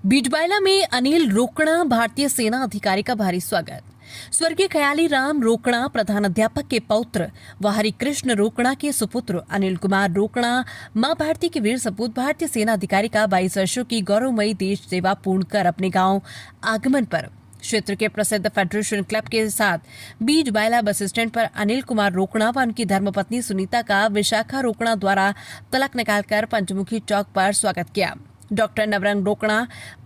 बीजबायला में अनिल रोकड़ा भारतीय सेना अधिकारी का भारी स्वागत। स्वर्गीय खयाली राम रोकड़ा प्रधान अध्यापक के पौत्र व हरिकृष्ण रोकड़ा के सुपुत्र अनिल कुमार रोकड़ा मां भारती के वीर सपूत भारतीय सेना अधिकारी का 22 वर्षों की गौरवमयी देश सेवा पूर्ण कर अपने गांव आगमन पर क्षेत्र के प्रसिद्ध फेडरेशन क्लब के साथ बीजबायला बस स्टैंड पर अनिल कुमार रोकड़ा व उनकी धर्मपत्नी सुनीता का विशाखा रोकड़ा द्वारा तलक निकालकर पंचमुखी चौक पर स्वागत किया। डॉक्टर नवरंग रोकड़ा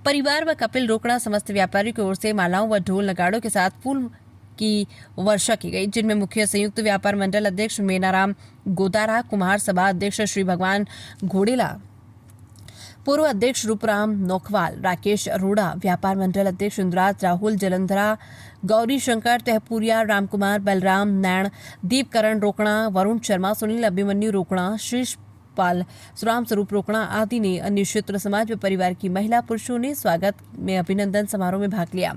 परिवार व कपिल रोकड़ा समस्त व्यापारियों की ओर से मालाओं व ढोल नगाड़ों के साथ फूल की वर्षा की गई, जिनमें मुख्य संयुक्त व्यापार मंडल अध्यक्ष मेनाराम गोदारा, कुम्हार सभा अध्यक्ष श्री भगवान घोड़ेला, पूर्व अध्यक्ष रूपराम नौखवाल, राकेश अरोड़ा, व्यापार मंडल अध्यक्ष इंद्राज राहुल, जलंधरा गौरी शंकर, तहपुरिया रामकुमार, बलराम नैण, दीपकरण रोकड़ा, वरुण शर्मा, सुनील अभिमन्यु रोकड़ा, शीर्ष पाल, राम स्वरूप रोकड़ा आदि ने अन्य क्षेत्र समाज व परिवार की महिला पुरुषों ने स्वागत में अभिनंदन समारोह में भाग लिया।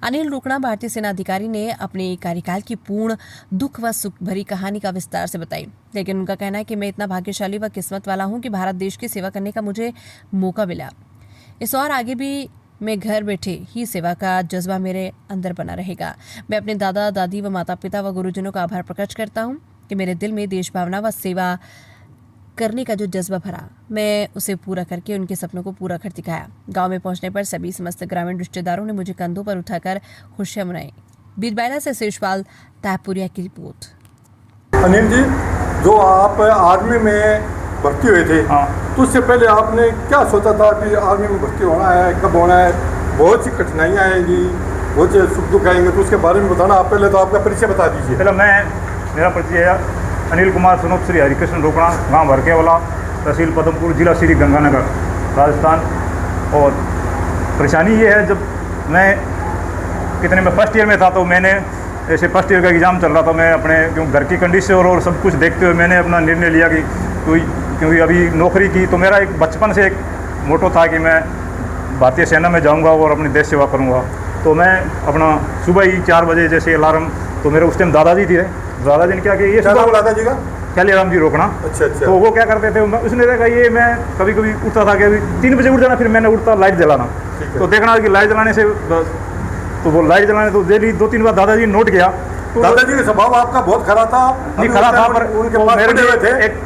अनिल रोकड़ा भारतीय सेना अधिकारी ने अपने कार्यकाल की पूर्ण दुख व सुख भरी कहानी का विस्तार से बताई, लेकिन उनका कहना है कि मैं इतना भाग्यशाली व किस्मत वाला हूं कि भारत देश की सेवा करने का मुझे मौका मिला। इस और आगे भी मैं घर बैठे ही सेवा का जज्बा मेरे अंदर बना रहेगा। मैं अपने दादा दादी व माता पिता व गुरुजनों का आभार प्रकट करता हूँ कि मेरे दिल में देश भावना व सेवा करने का जो जज्बा भरा, मैं उसे पूरा करके उनके सपनों को पूरा कर दिखाया। गांव में पहुंचने पर सभी समस्त ग्रामीण रिश्तेदारों ने मुझे कंधों पर उठाकर खुशियां मनाई। बीजबायला से शेषपाल ताहपुरिया की रिपोर्ट। अनिल जी, जो आप आर्मी में भर्ती हुए थे, तो उससे पहले आपने क्या सोचा था कि आर्मी में भर्ती होना है, कब होना है? बहुत सी कठिनाइयाँ आएंगी, बहुत से सुख दुख आएंगे, तो उसके बारे में बताना। आप पहले तो आपका परिचय बता दीजिए। पहले मेरा परिचय है अनिल कुमार सनोप श्री हरिकृष्ण रोकड़ा, गांव भरकेवाला, तहसील पदमपुर, जिला श्री गंगानगर, राजस्थान। और परेशानी ये है, जब मैं फर्स्ट ईयर में था तो मैंने ऐसे फर्स्ट ईयर का एग्ज़ाम चल रहा था, मैं अपने घर की कंडीशन और सब कुछ देखते हुए मैंने अपना निर्णय लिया कि क्योंकि अभी नौकरी की, तो मेरा एक बचपन से एक मोटो था कि मैं भारतीय सेना में जाऊंगा और अपनी देश सेवा करूंगा। तो मैं अपना सुबह ही 4 बजे जैसे अलार्म, तो मेरे उस टाइम दादाजी थे, दादाजी ने क्या कि ये सुबह दादाजी का खयाली राम जी रोकड़ा। अच्छा। तो वो क्या करते थे, उसने देखा ये मैं कभी कभी उठता था कि अभी 3 बजे उठ जाना, फिर मैंने उठता लाइट जलाना, तो देखना कि लाइट जलाने से, तो वो लाइट जलाने तो डेली 2-3 बार दादाजी नोट किया। तो दादाजी का स्वभाव आपका बहुत खरा था। नहीं खरा था, पर उनके पास मेरे लिए थे एक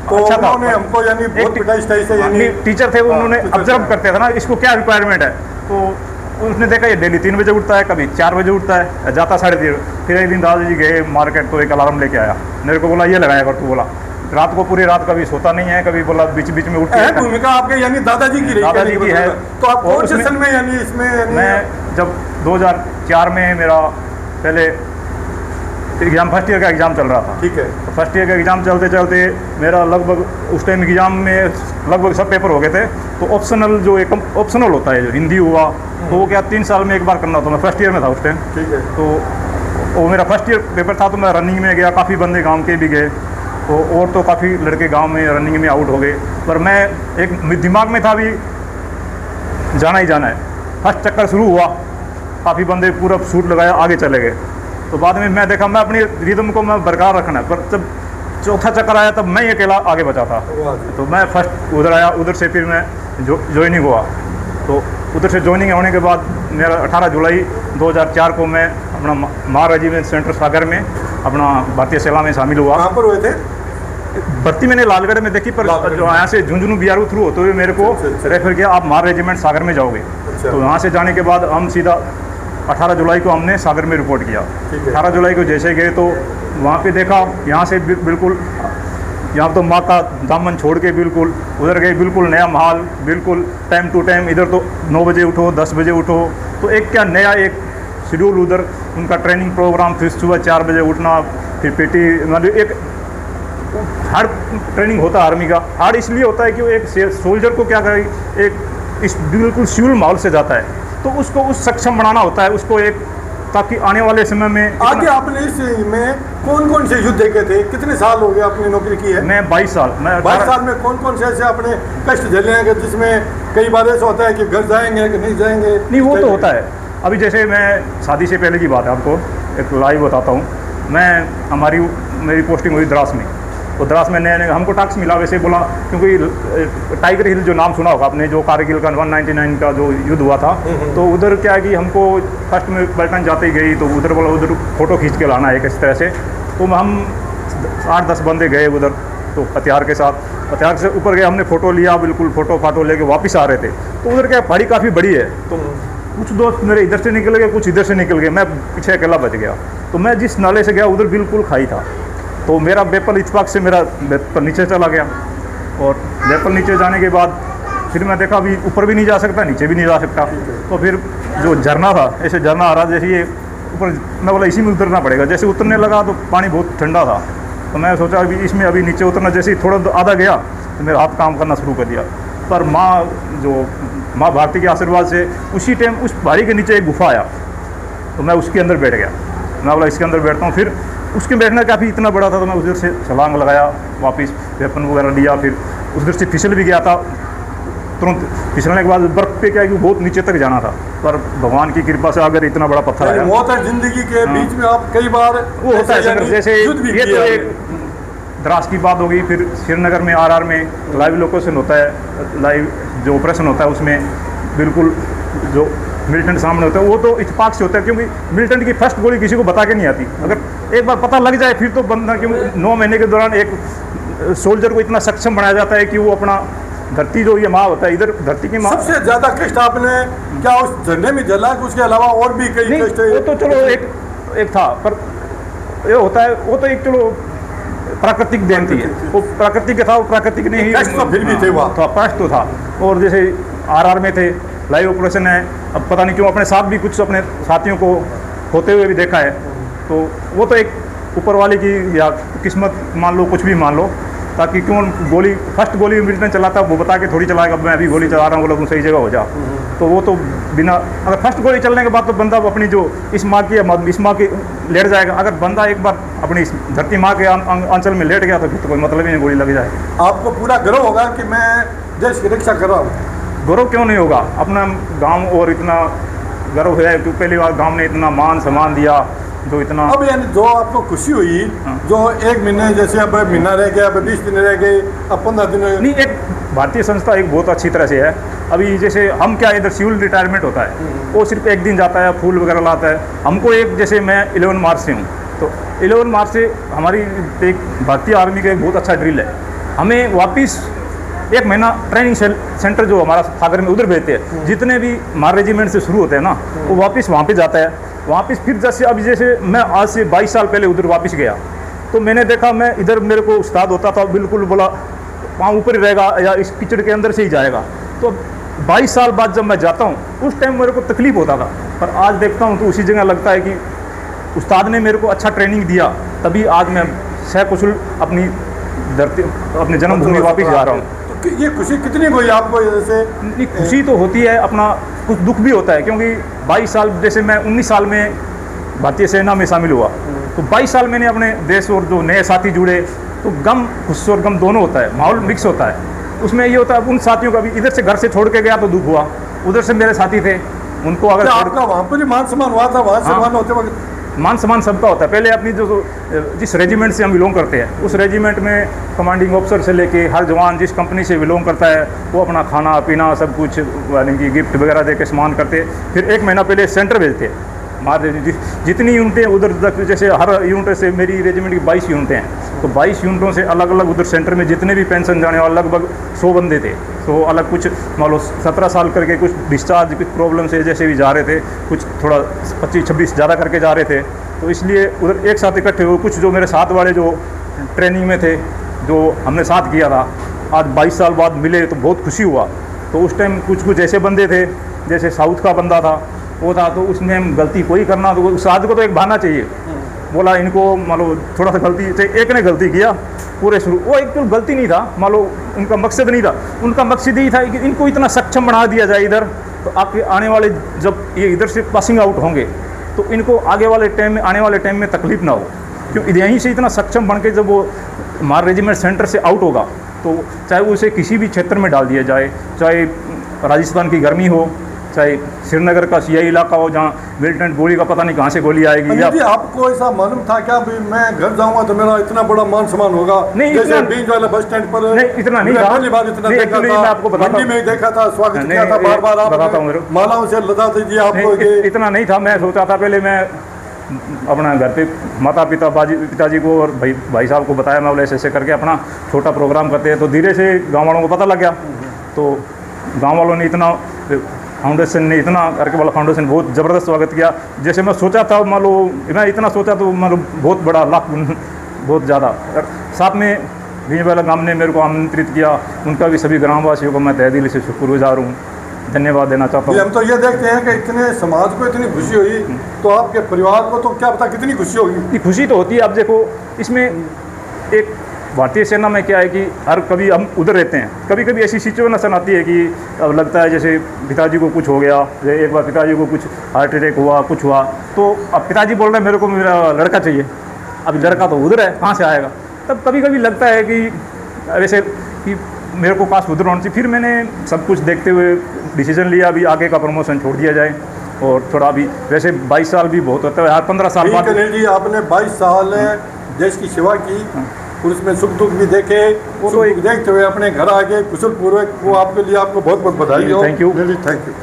तो अच्छा था, हमको यानी बहुत पिटाई से यानी टीचर थे, उन्होंने ऑब्जर्व करते थे ना इसको क्या रिक्वायरमेंट है। तो उसने देखा ये डेली 3 बजे उठता है, कभी 4 बजे उठता है, जाता 3:30। फिर एक दिन दादाजी गए मार्केट, तो एक अलार्म लेके आया, मेरे को बोला ये लगाया कर। तू बोला रात को पूरी रात कभी सोता नहीं है, कभी बोला बीच बीच में उठ के। भूमिका आपके यानी दादाजी की रही, दादाजी की है। तो आप कौन से सन में यानी इसमें? मैं जब 2004 में मेरा पहले एग्ज़ाम फर्स्ट ईयर का एग्ज़ाम चल रहा था। ठीक है। तो फर्स्ट ईयर का एग्ज़ाम चलते चलते मेरा लगभग उस टाइम एग्ज़ाम में लगभग सब पेपर हो गए थे। तो ऑप्शनल जो एक ऑप्शनल होता है, जो हिंदी हुआ, तो वो क्या 3 साल में एक बार करना होता। मैं फर्स्ट ईयर में था उस टाइम। ठीक है। तो वो मेरा फर्स्ट ईयर पेपर था, तो मैं रनिंग में गया, काफ़ी बंदे गाँव के भी गए, तो और तो काफ़ी लड़के गाँव में रनिंग में आउट हो गए, पर मैं एक दिमाग में था भी जाना ही जाना है। फर्स्ट चक्कर शुरू हुआ, काफ़ी बंदे पूरा सूट लगाया, आगे चले गए। तो बाद में मैं देखा मैं अपनी रिदम को मैं बरकरार रखना है, पर जब चौथा चक्कर आया तब मैं ही अकेला आगे बचा था। तो मैं फर्स्ट उधर आया, उधर से फिर मैं ज्वाइनिंग हुआ। तो उधर से ज्वाइनिंग होने के बाद मेरा 18 जुलाई 2004 को मैं अपना मार रेजिमेंट सेंटर सागर में अपना भारतीय सेना में शामिल हुआ। कहाँ पर हुए थे भर्ती? मैंने लालगढ़ में देखी, पर जो यहाँ से झुंझुनू बीआरओ थ्रू होते हुए मेरे को रेफर किया, आप मार रेजिमेंट सागर में जाओगे। तो यहाँ से जाने के बाद हम सीधा 18 जुलाई को हमने सागर में रिपोर्ट किया। 18 जुलाई को जैसे गए तो वहाँ पे देखा, यहाँ से बिल्कुल, यहाँ तो माँ का दामन छोड़ के बिल्कुल उधर गए, बिल्कुल नया माहौल, बिल्कुल टाइम टू टाइम। इधर तो 9 बजे उठो, 10 बजे उठो, तो एक क्या नया एक शेड्यूल उधर उनका ट्रेनिंग प्रोग्राम, फिर सुबह 4 बजे उठना, फिर पीटी, मतलब एक हार्ड ट्रेनिंग होता है आर्मी का। हार्ड इसलिए होता है कि वो एक सोल्जर को क्या करे, एक इस बिल्कुल शिड्यूल माहौल से जाता है, तो उसको उस सक्षम बनाना होता है, उसको एक ताकि आने वाले समय में आगे आपने इस में कौन कौन से युद्ध देखे थे? कितने साल हो गए आपने नौकरी की है? मैं 22 साल, मैं 22 साल में कौन कौन से ऐसे आपने कष्ट झेले हैं कि जिसमें कई बार ऐसा होता है कि घर जाएंगे कि नहीं जाएंगे? नहीं, वो तो होता है। अभी जैसे मैं शादी से पहले की बात है, आपको एक लाइव बताता हूँ। मेरी पोस्टिंग हुई द्रास में, तो द्रास में नए हमको टास्क मिला, वैसे बोला क्योंकि टाइगर हिल जो नाम सुना होगा आपने, जो कारगिल का 199 का जो युद्ध हुआ था, तो उधर क्या है कि हमको फर्स्ट में पलटन जाते ही गई, तो उधर बोला उधर फ़ोटो खींच के लाना है किस तरह से। तो हम 8-10 बंदे गए उधर, तो हथियार के साथ, हथियार से ऊपर गए, हमने फ़ोटो लिया, बिल्कुल फ़ोटो फाटो लेके वापस आ रहे थे। तो उधर क्या पहाड़ी काफ़ी बड़ी है, तो कुछ दोस्त मेरे इधर से निकल गए, कुछ इधर से निकल गए, मैं पीछे अकेला बच गया। तो मैं जिस नाले से गया उधर बिल्कुल खाई था, तो मेरा वेपल इत्तेफाक से मेरा वेपल नीचे चला गया, और वेपल नीचे जाने के बाद फिर मैं देखा अभी ऊपर भी नहीं जा सकता, नीचे भी नहीं जा सकता। तो फिर जो झरना था, ऐसे झरना आ रहा, जैसे ये ऊपर, मैं बोला इसी में उतरना पड़ेगा। जैसे उतरने लगा तो पानी बहुत ठंडा था, तो मैं सोचा अभी इसमें अभी नीचे उतरना, जैसे ही थोड़ा आधा गया तो मेरा हाथ काम करना शुरू कर दिया। पर माँ भारती के आशीर्वाद से उसी टाइम उस पहाड़ी के नीचे एक गुफा आया, तो मैं उसके अंदर बैठ गया। मैं बोला इसके अंदर बैठता हूँ। फिर उसके बैठना काफ़ी इतना बड़ा था, तो मैं उधर से छलांग लगाया, वापस वेपन वगैरह लिया, फिर उधर से फिसल भी गया था। तुरंत फिसलने के बाद बर्फ़ पे क्या है कि बहुत नीचे तक जाना था, पर भगवान की कृपा से अगर इतना बड़ा पत्थर आया। मौत और जिंदगी के बीच में आप कई बार वो होता है संघर्ष, जैसे ये तो एक द्रास की बात होगी। फिर श्रीनगर में RR में लाइव लोकेशन होता है, लाइव जो ऑपरेशन होता है उसमें बिल्कुल जो मिलिटेंट सामने होता है, वो तो इत्तेफाक से होता है, क्योंकि मिलिटेंट की फर्स्ट गोली किसी को बता के नहीं आती। अगर एक बार पता लग जाए फिर तो बंदा, क्योंकि 9 महीने के दौरान एक सोल्जर को इतना सक्षम बनाया जाता है कि वो अपना धरती जो ये माँ होता है, इधर धरती की माँ। सबसे ज्यादा कष्ट आपने क्या उस झरने में जला कि उसके अलावा और भी कई कष्ट? वो तो चलो एक था, पर ये होता है वो तो एक चलो प्राकृतिक देन थी, वो प्राकृतिक का था, वो प्राकृतिक ने ही कष्ट तो फिर भी थे, वहाँ था, कष्ट तो था। और जैसे RR में थे, लाइव ऑपरेशन है, अब पता नहीं क्यों अपने साथ भी कुछ अपने साथियों को होते हुए भी देखा है, तो वो तो एक ऊपर वाले की या किस्मत मान लो, कुछ भी मान लो, ताकि क्यों गोली फर्स्ट गोली मिलिटेंट चलाता वो बता के थोड़ी चलाएगा, मैं अभी गोली चला रहा हूँ, बोला तुम सही जगह हो जा। तो वो तो बिना, अगर फर्स्ट गोली चलने के बाद तो बंदा अपनी जो इस माँ की लेट जाएगा। अगर बंदा एक बार अपनी इस धरती माँ के अंचल में लेट गया तो फिर तो कोई मतलब ही नहीं, गोली लग जाए। आपको पूरा गर्व होगा कि मैं देश की रक्षा कर रहा हूँ? गौरव क्यों नहीं होगा, अपना गांव, और इतना गर्व है कि पहली बार गांव ने इतना मान सम्मान दिया, जो इतना। अब यानी जो आपको खुशी हुई, जो 1 महीने, जैसे अब महीना रह गया, अब 20 दिन रह गए, अब 15 दिन नहीं, एक भारतीय संस्था एक बहुत अच्छी तरह से है। अभी जैसे हम क्या, इधर सिविल रिटायरमेंट होता है, वो सिर्फ 1 दिन जाता है, फूल वगैरह लाता है। हमको एक, जैसे मैं 11 मार्च से हूँ, तो 11 मार्च से हमारी एक भारतीय आर्मी का एक बहुत अच्छा ड्रिल है। हमें वापस 1 महीना ट्रेनिंग सेंटर जो हमारा सागर में, उधर भेजते हैं। जितने भी हमारे रेजिमेंट से शुरू होते हैं ना, वो वापस वहाँ पे जाता है। वापस फिर जैसे अभी जैसे मैं आज से 22 साल पहले उधर वापस गया, तो मैंने देखा, मैं इधर मेरे को उस्ताद होता था, बिल्कुल बोला वहाँ ऊपर ही रहेगा या इस कीचड़ के अंदर से ही जाएगा। तो 22 साल बाद जब मैं जाता हूँ, उस टाइम मेरे को तकलीफ होता था, पर आज देखता हूँ तो उसी जगह लगता है कि उस्ताद ने मेरे को अच्छा ट्रेनिंग दिया, तभी आज मैं सकुशल अपनी धरती, अपने जन्मभूमि वापस जा रहा हूँ। तो ये खुशी कितनी हुई आपको? जैसे नहीं, खुशी तो होती है, अपना कुछ दुख भी होता है, क्योंकि 22 साल, जैसे मैं 19 साल में भारतीय सेना में शामिल हुआ, तो 22 साल मैंने अपने देश और जो नए साथी जुड़े, तो गम, खुशी और गम दोनों होता है, माहौल मिक्स होता है। उसमें ये होता है, उन साथियों का भी इधर से घर से छोड़ के गया तो दुख हुआ, उधर से मेरे साथी थे, उनको अगर आपका वहाँ पर मान सम्मान हुआ था? वहाँ सम्मान होते वक्त मान सम्मान सबका होता है। पहले अपनी जिस रेजिमेंट से हम बिलोंग करते हैं, उस रेजिमेंट में कमांडिंग ऑफिसर से लेके हर जवान जिस कंपनी से बिलोंग करता है, वो अपना खाना पीना सब कुछ, यानी कि गिफ्ट वगैरह दे के सम्मान करते। फिर 1 महीना पहले सेंटर भेजते हैं, हमारे जितनी यूनिटें उधर तक, जैसे हर यूनिट से मेरी रेजिमेंट की 22 यूनिटें हैं, तो 22 यूनिटों से अलग अलग उधर सेंटर में जितने भी पेंशन जाने वाले लगभग 100 बंदे थे। तो अलग कुछ मान लो 17 साल करके कुछ डिस्चार्ज, कुछ प्रॉब्लम से जैसे भी जा रहे थे, कुछ थोड़ा 25-26 ज़्यादा करके जा रहे थे, तो इसलिए उधर एक साथ इकट्ठे हुए। कुछ जो मेरे साथ वाले जो ट्रेनिंग में थे, जो हमने साथ किया था, आज 22 साल बाद मिले तो बहुत खुशी हुआ। तो उस टाइम कुछ ऐसे बंदे थे, जैसे साउथ का बंदा था, वो था, तो उसमें हम गलती कोई करना, तो उस आदमी को तो एक बहाना चाहिए, बोला इनको मान लो थोड़ा सा गलती, एक ने गलती किया पूरे शुरू, वो एक तो गलती नहीं था, मान लो उनका मकसद नहीं था, उनका मकसद यही था कि इनको इतना सक्षम बना दिया जाए इधर, तो आपके आने वाले जब ये इधर से पासिंग आउट होंगे, तो इनको आगे वाले टाइम में, आने वाले टाइम में तकलीफ ना हो, क्योंकि यहीं से इतना सक्षम बन के जब वो हमारे रेजिमेंट सेंटर से आउट होगा तो चाहे उसे किसी भी क्षेत्र में डाल दिया जाए, चाहे राजस्थान की गर्मी हो, चाहे श्रीनगर का सियाई इलाका हो जहाँ मिलिटेंट गोली का पता नहीं कहाँ से गोली आएगी। अनिल जी, आपको ऐसा मालूम था क्या भी मैं घर जाऊंगा तो मेरा इतना बड़ा मान सम्मान होगा? नहीं, जैसे बीच वाले बस स्टैंड पर नहीं, इतना नहीं था। पहली बार इतना नहीं, देखा actually था, मैं आपको बताता मंडी हूं। में ही देखा था, स्वागत किया था, नहीं, बार बार बताता हूं मेरे आप को। मालाओं से लदा दीजिए आपको। नहीं, इतना नहीं था। मैं सोचा था पहले मैं अपना घर पे माता पिता पिताजी को और भाई साहब को बताया, मैं बोले ऐसे करके अपना छोटा प्रोग्राम करते हैं। तो धीरे से गांव वालों को पता लग गया, तो गांव वालों ने इतना, फाउंडेशन ने इतना करके वाला फाउंडेशन बहुत ज़बरदस्त स्वागत किया। जैसे मैं सोचा था, मान लो मैं इतना सोचा तो मान लो बहुत बड़ा लाख बहुत ज़्यादा। साथ में भीम वाला गांव ने मेरे को आमंत्रित किया, उनका भी सभी ग्रामवासियों को मैं तहे दिल से शुक्रगुजार हूँ, धन्यवाद देना चाहता हूँ। हम तो ये देखते हैं कि इतने समाज को इतनी खुशी हुई, तो आपके परिवार को तो क्या पता कितनी खुशी होगी। खुशी तो होती है। अब देखो इसमें एक भारतीय सेना में क्या है कि हर कभी हम उधर रहते हैं, कभी कभी ऐसी सिचुएशन आती है कि अब लगता है जैसे पिताजी को कुछ हो गया, एक बार पिताजी को कुछ हार्ट अटैक हुआ, कुछ हुआ, तो अब पिताजी बोल रहे हैं मेरे को मेरा लड़का चाहिए, अब लड़का तो उधर है, कहाँ से आएगा। तब कभी कभी लगता है कि वैसे कि मेरे को काश उधर होना चाहिए। फिर मैंने सब कुछ देखते हुए डिसीजन लिया, अभी आगे का प्रमोशन छोड़ दिया जाए और थोड़ा अभी वैसे 22 साल भी बहुत होता है यार, 15 साल बाद। अनिल जी, आपने 22 साल देश की सेवा की और उसमें सुख दुख भी देखे, वो देखते हुए अपने घर आ गए कुशल पूर्वक, वो आपके लिए आपको बहुत बहुत बधाई हो। Thank you. Thank you.